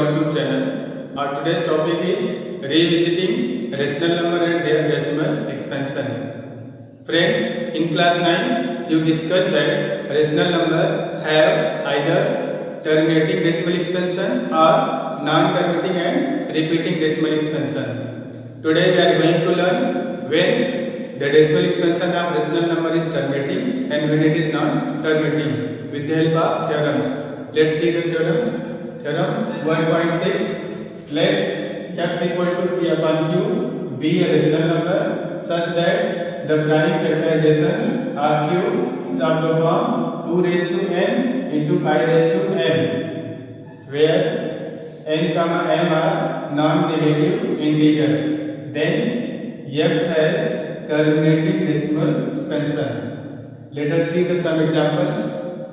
our YouTube channel. Our today's topic is revisiting rational number and their decimal expansion. Friends, in class 9, you discussed that rational number have either terminating decimal expansion or non-terminating and repeating decimal expansion. Today we are going to learn when the decimal expansion of rational number is terminating and when it is non-terminating with the help of theorems. Let's see the theorems. Theorem 1.6. Let x equal to p upon q be a rational number such that the prime factorization of q is of the form 2 raised to n into 5 raised to n, where n comma m are non-negative integers. Then x has terminating decimal expansion. Let us see the some examples.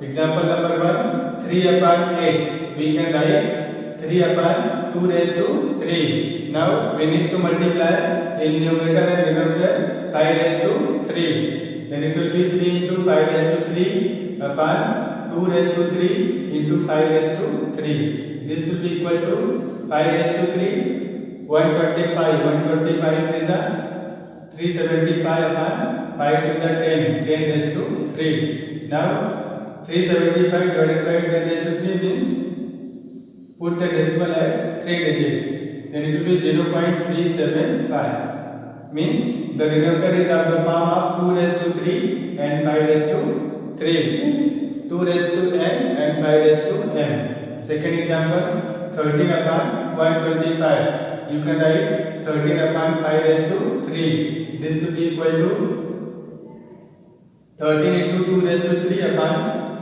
Example number 1, 3 upon 8. We can write 3 upon 2 raised to 3. Now we need to multiply in numerator and denominator 5 raised to 3. Then it will be 3 into 5 raised to 3 upon 2 raised to 3 into 5 raised to 3. This will be equal to 5 raised to 3, 125. 125 is a 375 upon 5 is a 10. 10 raised to 3. Now 375 divided by 10 raised to 3 means put the decimal at 3 digits. Then it will be 0.375. Means the denominator is of the form of 2 raised to 3 and 5 raised to 3. Means 2 raised to n and 5 raised to n. Second example, 13 upon 125. You can write 13 upon 5 raised to 3. This will be equal to 13 into 2 raised to 3 upon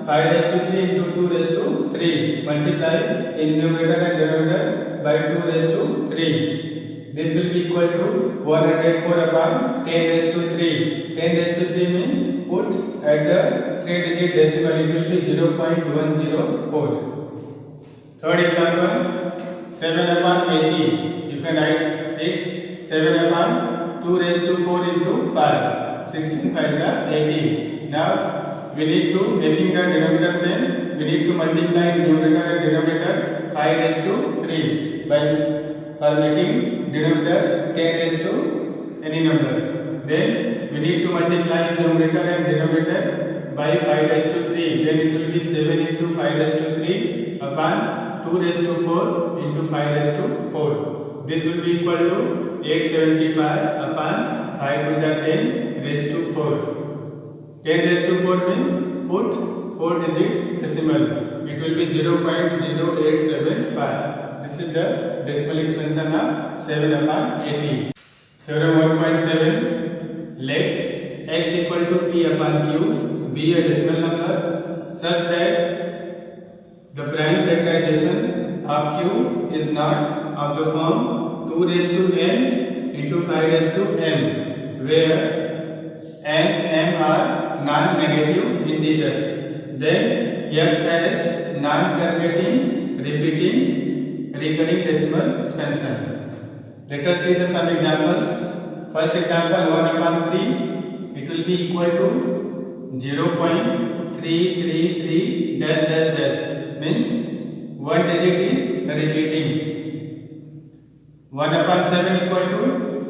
5 raised to 3 into 2 raised to 3. Multiply in numerator and denominator by 2 raised to 3. This will be equal to 104 upon 10 raised to 3. 10 raised to 3 means put at the 3 digit decimal. It will be 0.104. Third example, 7 upon 80. You can write it 7 upon 2 raised to 4 into 5. 16 5 is 80. Now we need to making the denominator same. We need to multiply in numerator and denominator 5 raised to 3 by for making denominator 10 raised to any number. Then we need to multiply in numerator and denominator by 5 raised to 3. Then it will be 7 into 5 raised to 3 upon 2 raised to 4 into 5 raised to 4. This will be equal to 875 upon 5 to the 10 raised to 4. 10 raised to 4 means put 4 digit decimal. It will be 0.0875. This is the decimal expansion of 7 upon 80. Theorem 1.7. Let x equal to p upon q be a rational number such that the prime factorization of q is not of the form 2 raised to n into 5 raised to n, where n m are non-negative integers. Then x has non-terminating, repeating, recurring decimal expansion. Let us see the some examples. First example, 1 upon 3. It will be equal to 0.333 dash dash dash. Means one digit is repeating. 1 upon 7 equal to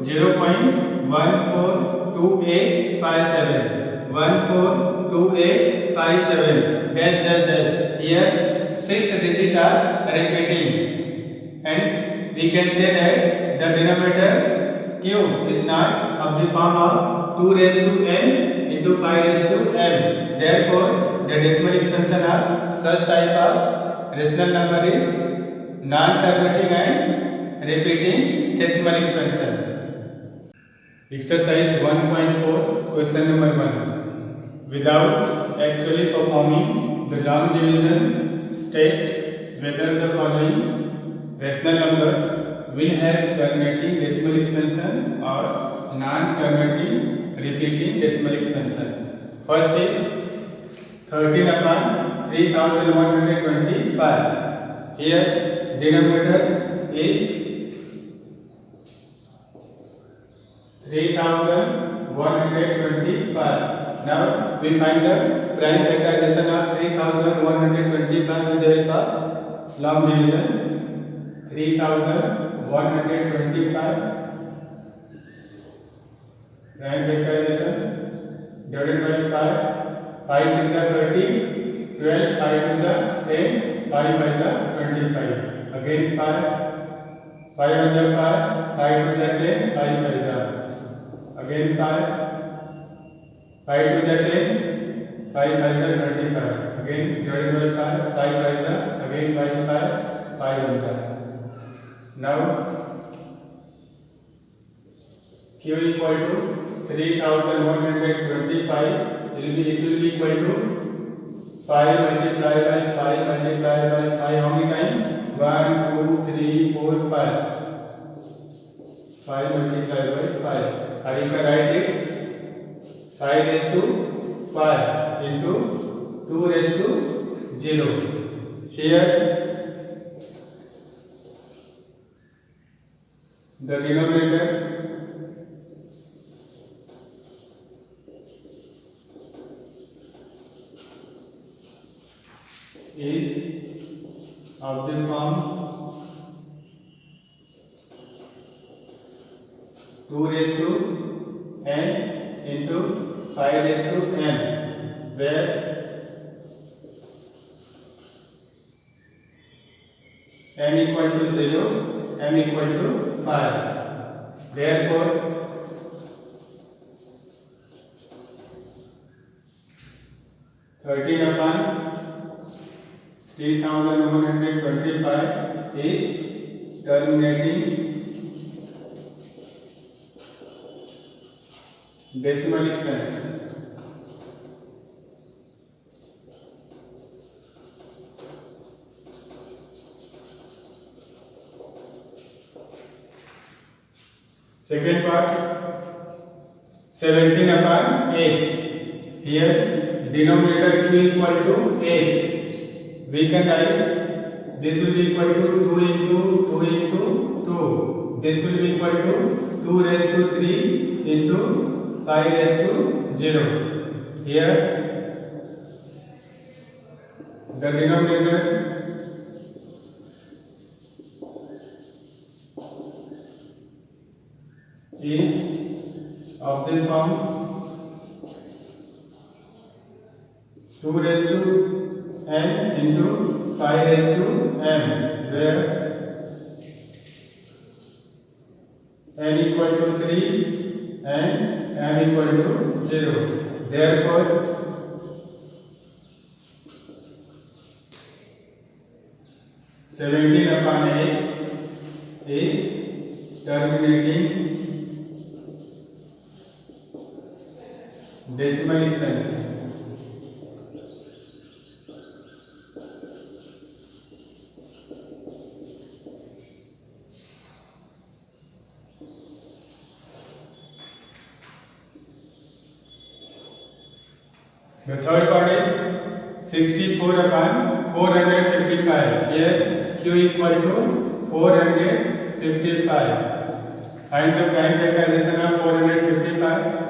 0.142857. 142857 dash dash dash. Here 6 digits are repeating, and we can say that the denominator q is not of the form of 2 raised to n into 5 raised to n. Therefore, the decimal expansion of such type of rational number is non-terminating and repeating decimal expansion. Exercise 1.4, question number 1. Without actually performing the long division, state whether the following rational numbers will have terminating decimal expansion or non-terminating repeating decimal expansion. First is 13 upon 3125. Here denominator is 3125. Now we find the prime factorization of 3125 with the help of long division. 3125 prime factorization divided by 5. 5 6 are 30, 12, 5 2 are 10, 5 5 are 25. Again 5, 5 1 are 5, 5 2 are 10, 5 5 are. Again 5, 5 2 are 10, 5 5 are 25. Again divided by 5, 5 5 are. Again 5 5, 5 1 are. Now Q equal to 3125 it will be equal to 5 multiplied by 5 multiplied by 5 how many times? 1 2 3 4 5. 5 multiplied by 5. Or you can write it 5 raised to 5 into 2 raised to 0. Here the denominator is of the form 2 raised to n into 5 raised to n, where n equal to 0, m equal to 5. Therefore, (13 upon 3125) is terminating decimal expansion. Second part, 17 upon 8. Here denominator q equal to 8. We can write this will be equal to 2 into 2 into 2. This will be equal to 2 raised to 3 into 5 raised to 0. Here the denominator is of the form 2 raised to n into 5 raised to m, where n equal to 3 and m equal to 0. Therefore, (17 upon 8) is terminating decimal expansion. The third part is 64 upon 455. Here q equal to 455. Find the prime factorization of 455.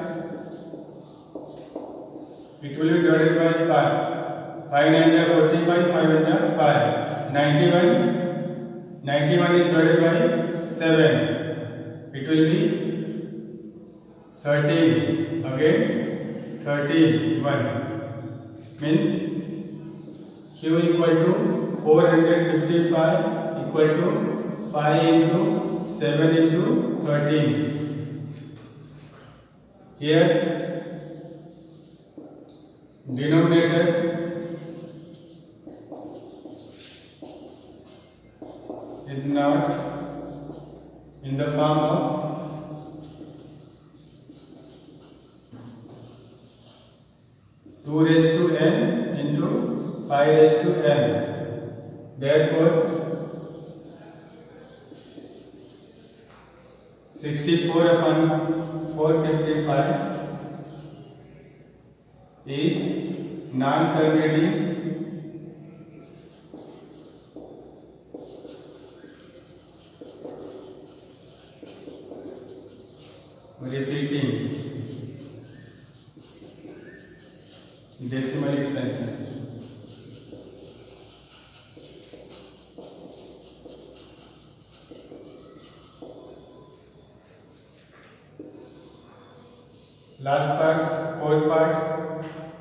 It will be divided by 5. 5 9 are 45, 5 1 are 5. 91 is divided by 7. It will be 13. Again 31. Means q equal to 455 equal to 5 into 7 into 13. Here denominator is not in the form of 2 raised to n into 5 raised to n. Therefore, 64 upon 455 is non-terminating repeating decimal expansion.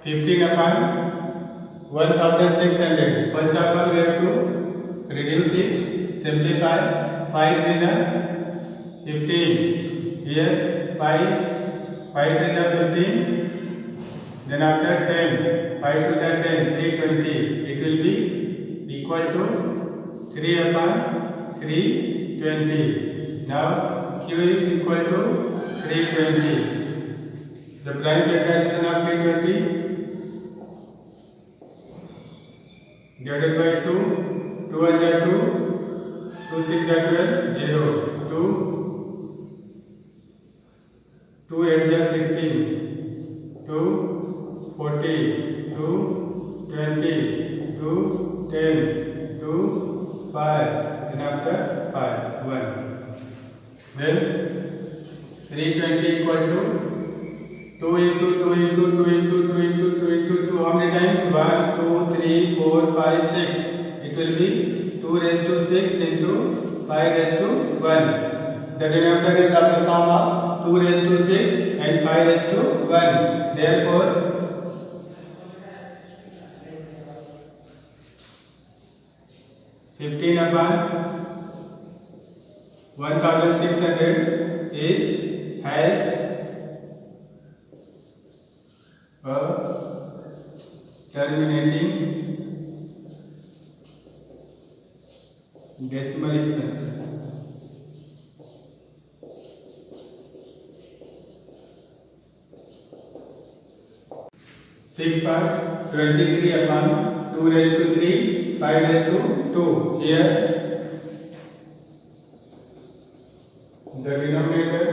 15 upon 1600. First of all, we have to reduce it, simplify. 5 3s are 15. Here 5 3s are 15. Then after 10, 5 2s are 10, 320. It will be equal to 3 upon 320. Now Q is equal to 320. The prime factorization of 320 divided by 2, 2 1 are 2, 2 6 are 12, 0, 2, 2 8 are 16, 2 40, 2 20, 2 10, 2 5, and after 5, 1. Then 320 equal to 2 into 2 into 2 into 2 into 2 into 2. How many times? 1, 2, 3, 4, 5, 6. It will be 2 raised to 6 into 5 raised to 1. The denominator is of the form of 2 raised to 6 and 5 raised to 1. Therefore, 15 upon 1600 has a terminating decimal expansion. 6 part 23 upon 2 raised to 3, 5 raised to 2. Here the denominator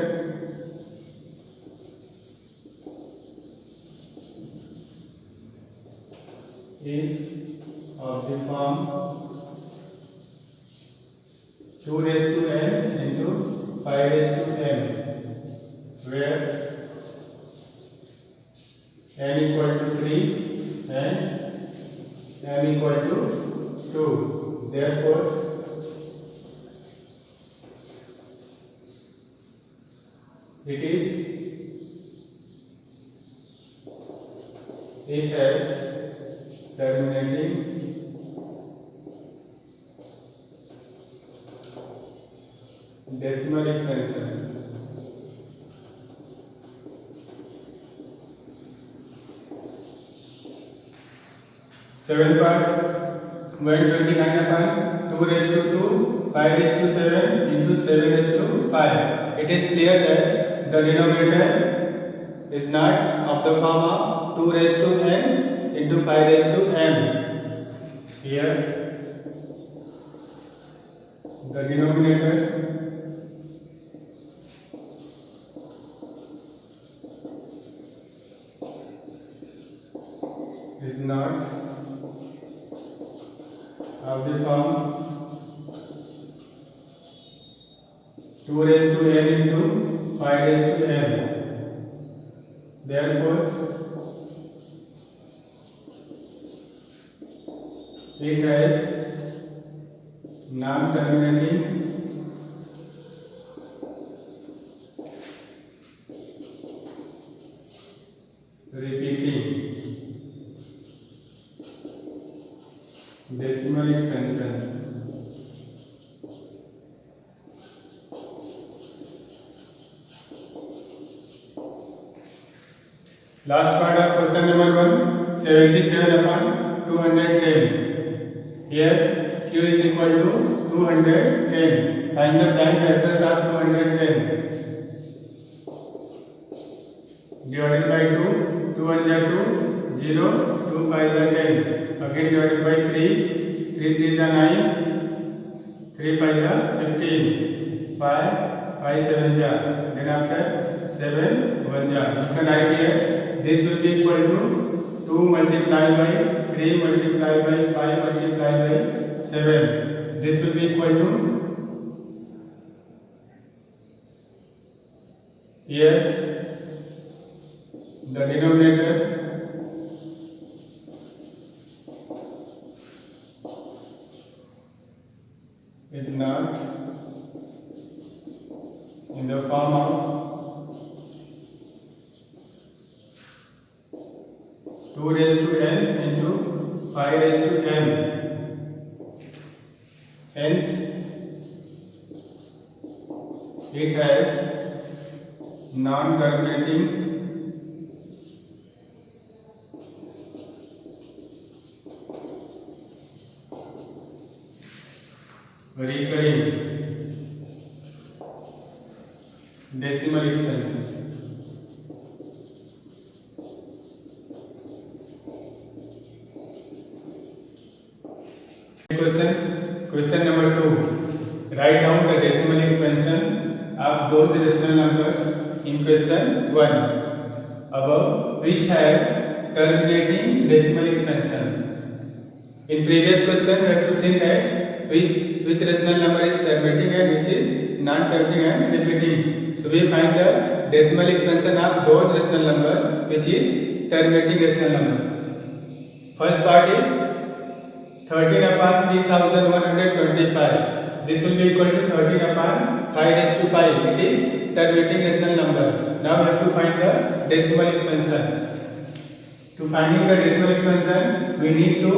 is of the form 2 raised to n into 5 raised to n, where n equal to 3 and m equal to 2. Therefore, it has terminating decimal expansion. Seven part 129 upon 2 raised to 2, 5 raised to 7 into 7 raised to 5. It is clear that the denominator is not of the form of 2 raised to n into 5 raised to m. Here the denominator is not of the form 2 raised to n into 5 raised to m. Therefore, it has non-terminating repeating decimal expansion. Last part of question number 1, 77 upon 210. Here Q is equal to 210. Find the prime factors of 210. Divided by 2, 2 1 are 2, 0, 2 5 are 10. Again divided by 3, 3 3 are 9, 3 5 are 15, 5 7 are. Then after 7 1 are. You can write here. This will be equal to 2 multiplied by 3 multiplied by 5 multiplied by 7. This will be equal to, here the denominator is not in the form of 2 raised to n into 5 raised to m. Hence, it has non-terminating recurring decimal expansion. Question number 2. Write down the decimal expansion of those rational numbers in question 1 above which have terminating decimal expansion. In previous question we have to see that which rational number is terminating and which is non-terminating and repeating. So we find the decimal expansion of those rational number which is terminating rational numbers. First part is 13 upon 3125. This will be equal to 13 upon 5 raised to 5. It is terminating rational number. Now we have to find the decimal expansion. To finding the decimal expansion, we need to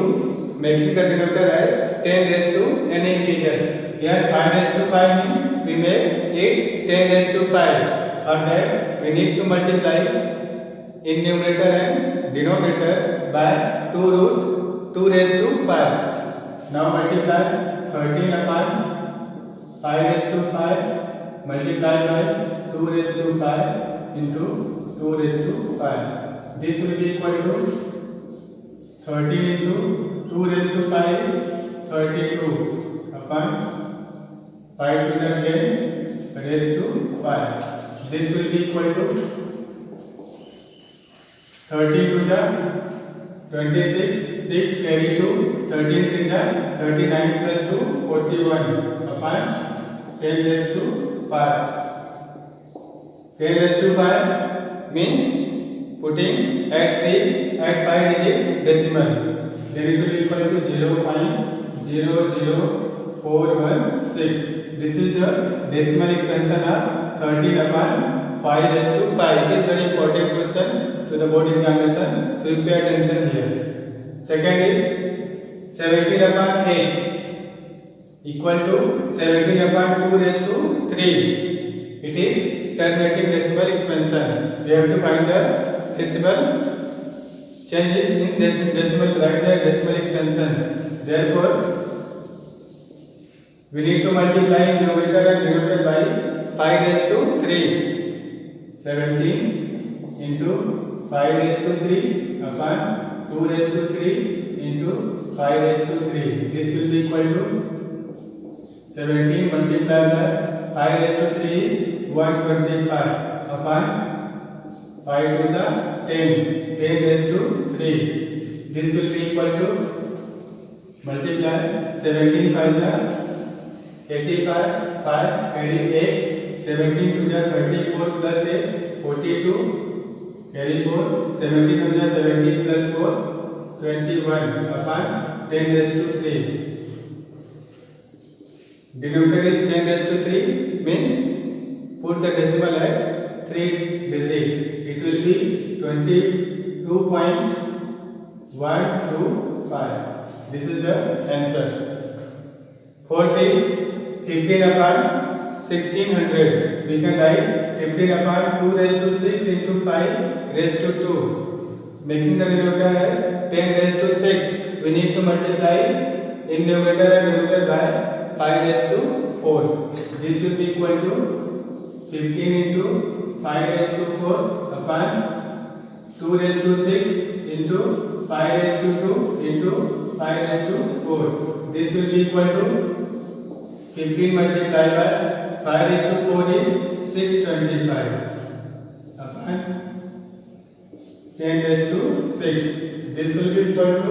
making the denominator as 10 raised to any integers. Here 5 raised to 5 means we make it 10 raised to 5. Or that we need to multiply in numerator and denominator by 2 raised to 5. Now multiply 13 upon 5 raised to 5 multiplied by 2 raised to 5 into 2 raised to 5. This will be equal to 13 into 2 raised to 5 is 32 upon 5 to the 10 raised to 5. This will be equal to 13 to the 26, 6 carry 2, 13 3 the 39 plus 2, 41 upon 10 raised to 5. 10 raised to 5 means putting at 5 digit decimal. Then it will be equal to 0.00416. This is the decimal expansion of 13 upon 5 raised to 5. It is very important question to the board examination, so you pay attention here. Second is 17 upon 8 equal to 17 upon 2 raised to 3. It is terminating decimal expansion. We have to find the decimal, change it in decimal, write the decimal expansion. Therefore, we need to multiply numerator and denominator by 5 raised to 3. 17 into 5 raised to 3 upon 2 raised to 3 into 5 raised to 3. This will be equal to 17 multiplied by 5 raised to 3 is 125 upon 5 to the 10 raised to 3. This will be equal to multiply 17 5 is 85, 5 carry 8, 17 to the 34 plus 8, 42 carry 4, 17 to the 17 plus 4, 21 upon 10 raised to 3. Denominator is 10 raised to 3 means put the decimal at 3 digits. It will be 22.125. This is the answer. Fourth is 15 upon 1600. We can write 15 upon 2 raised to 6 into 5 raised to 2. Making the denominator as 10 raised to 6. We need to multiply in numerator and denominator by 5 raised to 4. This will be equal to 15 into 5 raised to 4 upon 2 raised to 6 into 5 raised to 2 into 5 raised to 4. This will be equal to 15 multiplied by 5 raised to 4 is 625 upon 10 raised to 6. This will be equal to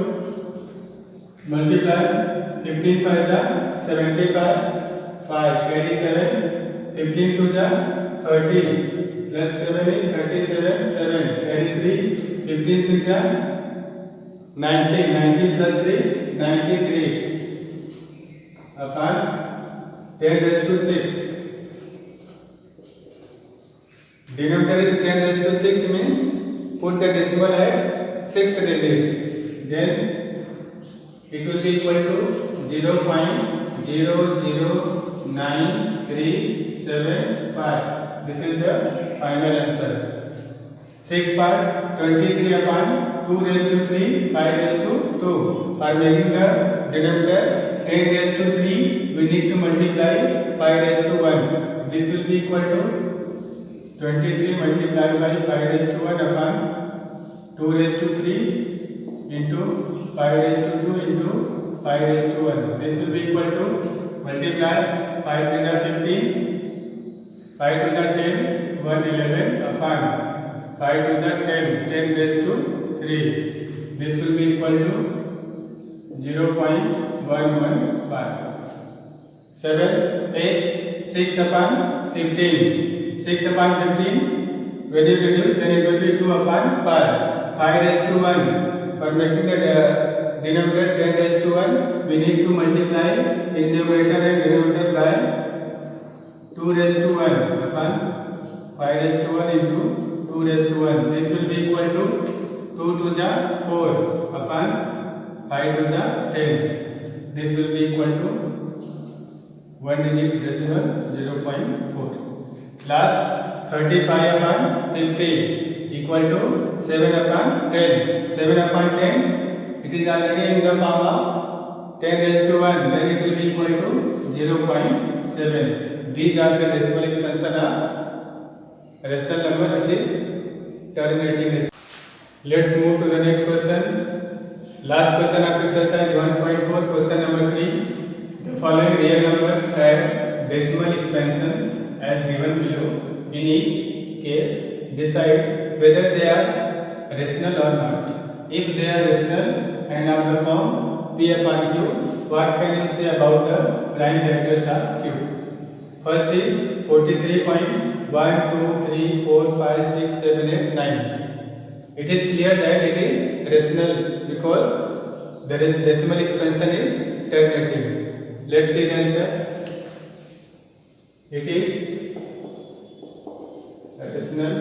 multiply 15 5 is 75, 5 carry 7, 15 to the 30 plus 7 is 37, 7 carry 3, 15 6 is 90, 90 plus 3, 93 upon 10 raised to 6. Denominator is 10 raised to 6 means put the decimal at 6 digit, then it will be equal to 0.009375. This is the final answer. 6 part 23 upon 2 raised to 3 5 raised to 2. For making the denominator 10 raised to 3, we need to multiply 5 raised to 1. This will be equal to 23 multiplied by 5 raised to 1 upon 2 raised to 3 into 5 raised to 2 into 5 raised to 1. This will be equal to multiply 5 3 are 15, 5 2 are 10, 1 11 upon 5 2 are 10, 10 raised to 3. This will be equal to 0.115. 7, 8, 6 upon 15. 6 upon 15, when you reduce, then it will be 2 upon 5. 5 raised to 1. For making the denominator 10 raised to 1, we need to multiply in numerator and denominator by 2 raised to 1 upon 5 raised to 1 into 2 raised to 1. This will be equal to 2 to the 4 upon 5 to the 10. This will be equal to 1 digit decimal 0.4. Last 35 upon 50 equal to 7 upon 10. 7 upon 10, it is already in the form of 10 raised to 1. Then it will be equal to 0.7. These are the decimal expansion of rational number which is terminating. Let's move to the next question. Last question of exercise 1.4, question number 3. The following real numbers have decimal expansions as given below. In each case, decide whether they are rational or not. If they are rational and of the form P upon Q, what can you say about the prime factors of Q? First is 43.1, 2, 3, 4, 5, 6, 7, 8, 9. It is clear that it is rational because the decimal expansion is terminating. Let's see the answer. It is rational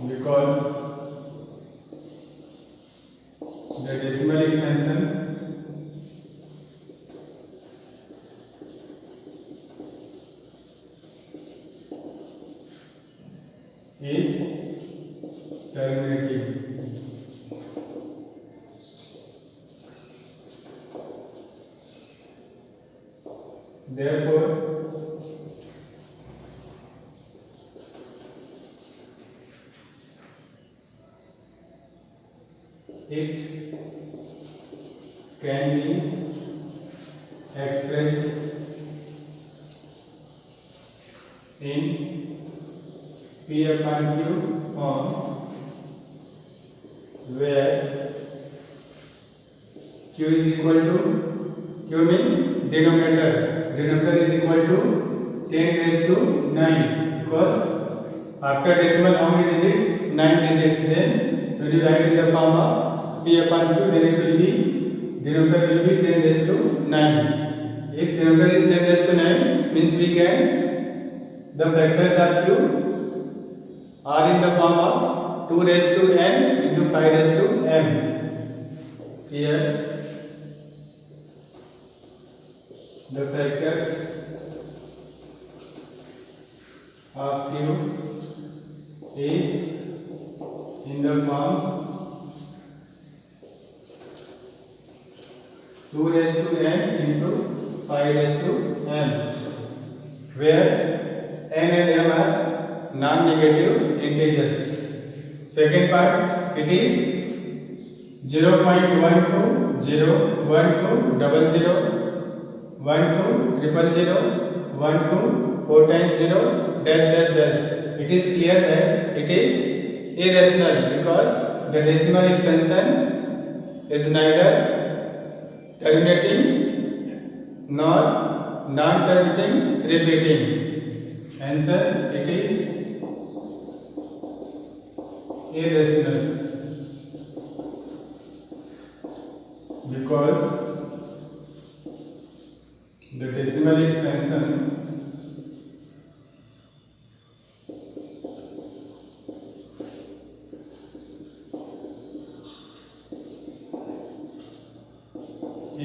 because the decimal expansion is terminating. Therefore, it can be expressed in P upon Q form where Q is equal to, Q means denominator is equal to 10 raised to 9 because after decimal how many digits? 9 digits. Then when you write in the form of P upon Q, then it will be denominator will be 10 raised to 9. If denominator is 10 raised to 9, means we can the factors of Q are in the form of 2 raised to n into 5 raised to m. Here the factors of Q is in the form 2 raised to n into 5 raised to m, where n and m are non-negative integers. Second part, it is 0.12, 0, 1, 2, 00, 1, 2, 000, 1, 2, 4 times 0, dash dash dash. It is clear that it is irrational because the decimal expansion is neither terminating nor non-terminating repeating. Answer, it is irrational because the decimal expansion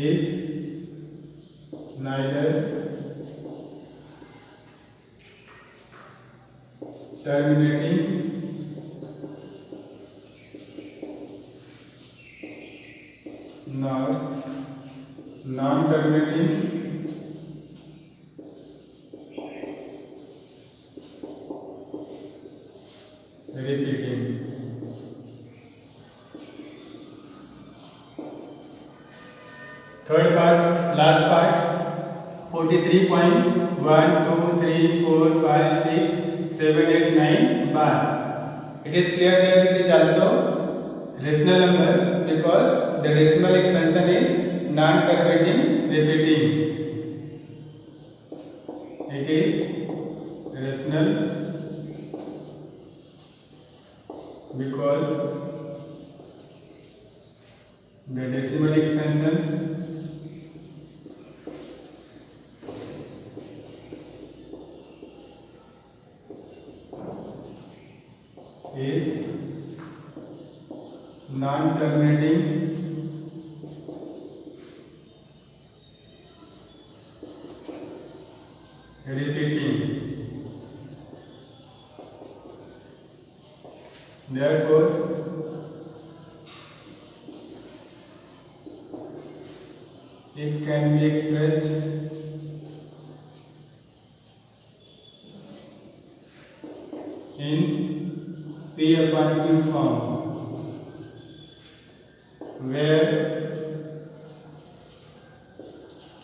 is neither terminating nor non-terminating repeating. Third part, last part, 43.1, 2, 3, 4, 5, 6, 7, 8, 9 bar. It is clear that it is also rational number because the decimal expansion is non-terminating repeating. It is rational because the decimal expansion is non-terminating repeating. Therefore, it can be expressed in P upon Q form, where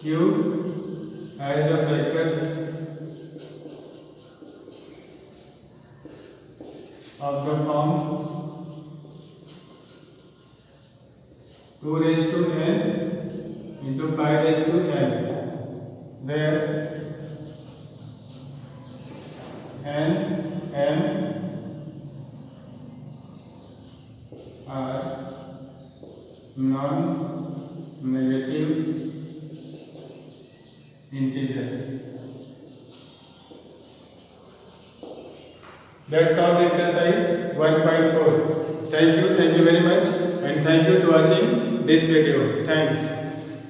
Q as a factors of the form 2 raised to n into 5 raised to n, where n, m are non-negative integers. That's all the exercise 1.4. Thank you very much, and thank you to watching this video. Thanks.